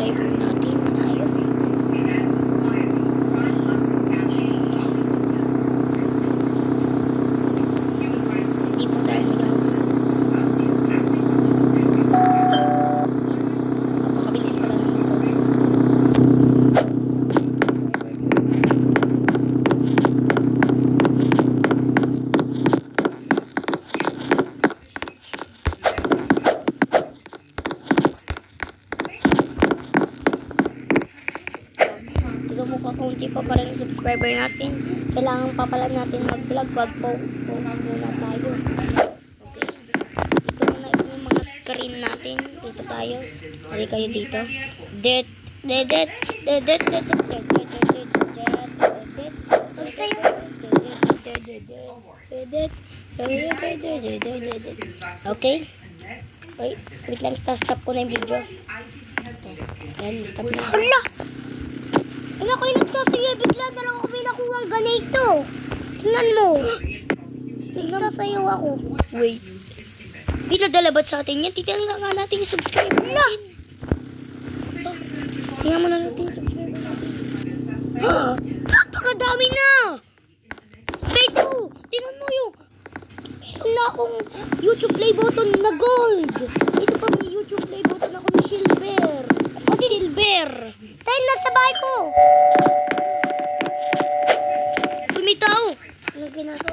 subscriber natin tayo. Dito tayo sa napakabilis pala nito. Mukhang kaunti pa pala yung subscriber natin. Kailangan pa pala natin mag-vlog. Wag po muna tayo. Okay. Ito muna yung mga screen natin. Dito tayo. Hali kayo dito. Okay. Wait lang. Stop ko na yung video. Ayan, stop na. Hala! Ano ko yung nagsasayo? Bigla na lang ako may nakuhang ganito. Tingnan mo. Nagsasayo ako. Wait. Pinadalabat sa atin yan. Titignan nga natin yung subscriber natin. Tingnan mo na natin yung subscriber natin. Napakadami na! Wait mo! Tingnan mo yung meron na akong YouTube play button na gold. Ito pa may YouTube play button ako na silver. Silver. Tayo na sa bahay ko. May tao. Ano ginagawa?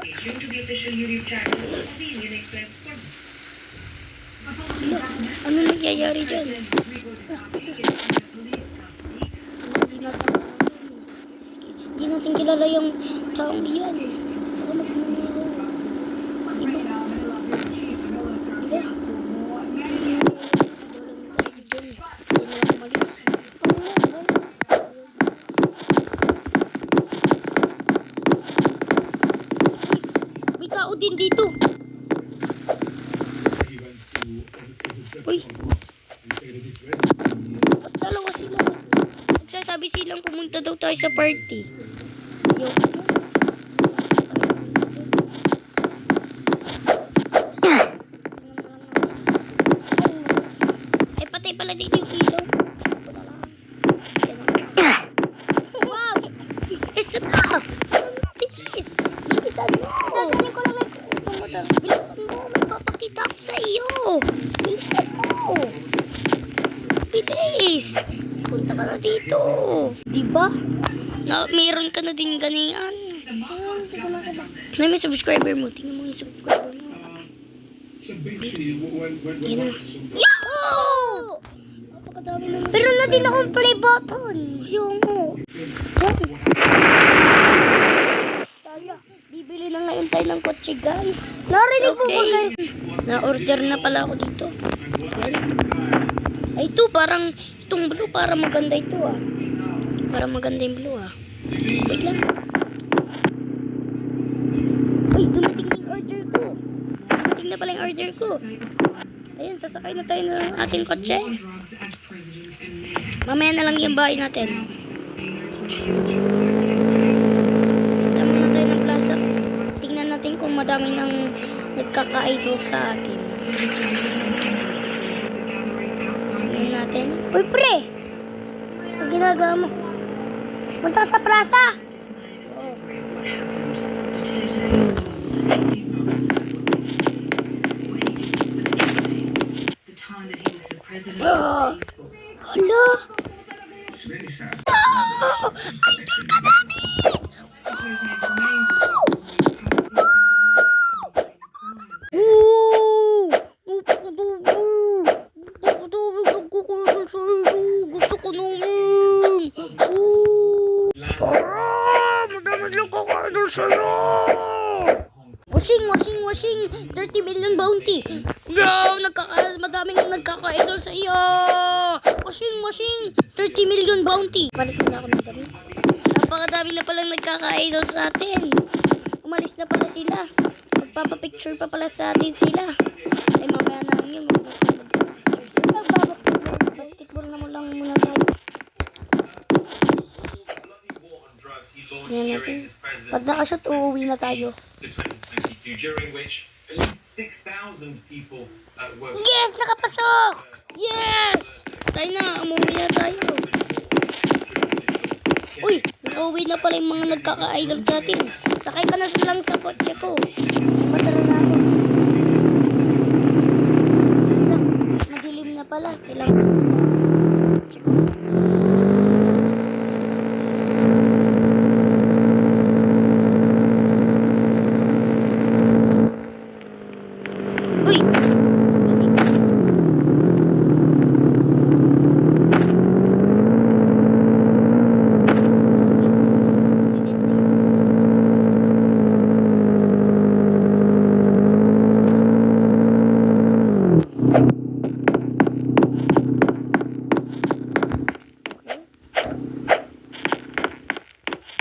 Ano nangyayari dyan? Hindi natin kilala yung taong iyan. Ano nangyayari? Din dito. Uy. Ba't dalawa sila? Nagsasabi silang pumunta daw tayo sa party. Yo. Ay, patay pala dito yung ilaw. Wow! Isa pa! Bilis! Bilisan mo! Dadaling ko lang ay bilisan mo! May papakita ko sa iyo! Bilisan mo! Bilis! Punta ka na dito! Diba? Mayroon ka na din ganiyan. Na may subscriber mo. Tingnan mo yung subscriber mo. Yan na. Yahoo! Napakadami naman. Pero na din akong play button. Yung mo. Bibili na ngayon tayo ng kotse, guys. Narinig mo ba, guys? Na-order na pala ako dito. Ay, ito, parang, itong blue, para maganda ito, ah. Para maganda yung blue, ah. Wait lang. Ay, dumating na yung order ko. Dumating na pala yung order ko. Ayan, sasakay na tayo ng ating kotse. Mamaya na lang yung bahay natin. Kung madami nang nagkaka-idol sa atin. Tingnan natin. Uy, pre! Ang ginagawa mo? Punta sa plaza! Oh. Hala! Oh! Idol ka namin! Gusto ko naman. Madami lang kaka-idol sa'yo. Washing. 30 million bounty. No, madaming nagkaka-idol sa iyo. Washing. 30 million bounty. Balik na ako ng gabi. Napakadami na palang nagkaka-idol sa atin. Umalis na pala sila. Magpapapicture pa pala sa atin sila. Ay, mamaya na lang yun. Basketball na mo lang muna tayo. Yan natin. Pag nakashoot, uuwi na tayo. Yes! Nakapasok! Yes! Tayo na, umuwi na tayo. Uy, nakauwi na pala yung mga nagkaka-idol sa atin. Sakay ka na lang sa kotse ko. Matara na ako. Madilim na pala. Kailangan kotse ko. Uy!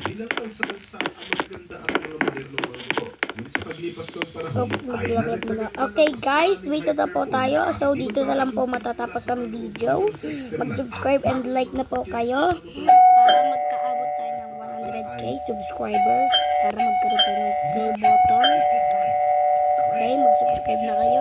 Bilang kalsada ang maganda ang mga modernong barko. Ngunit sa paglipas ng panahon, ay naragdagan pa Okay ng guys, mas wait na po tayo. So dito na lang po matatapos ang video. Mag-subscribe and like na po kayo para magkaabot tayo ng 100k subscriber para magkaroon tayo ng bell button. Okay, mag-subscribe na kayo.